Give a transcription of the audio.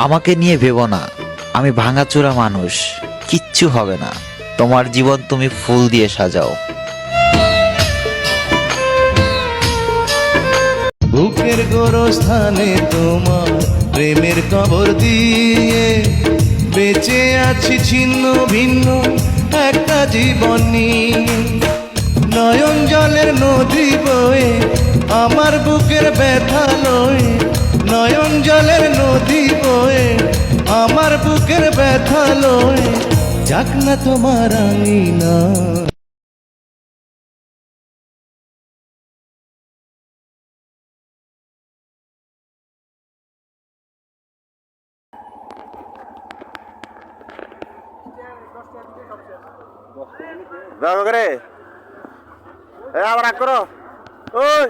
আমাকে নিয়ে ভেবো না, আমি ভাঙাচোরা মানুষ, কিচ্ছু হবে না। তোমার জীবন তুমি ফুল দিয়ে সাজাও। বুকের গোরস্থানে তোমার প্রেমের কবর দিয়ে বেঁচে আছি ছিন্ন ভিন্ন একটা জীবন নিয়ে। নয়ন জলের নদী বয়ে আমার বুকের ব্যথা লয়ে, নয়ন জলের নদী বয়ে আমার বুকের ব্যথা লয়ে, যাক না তোমার আঙিনা। যাও করে আবার রাগ করো ওই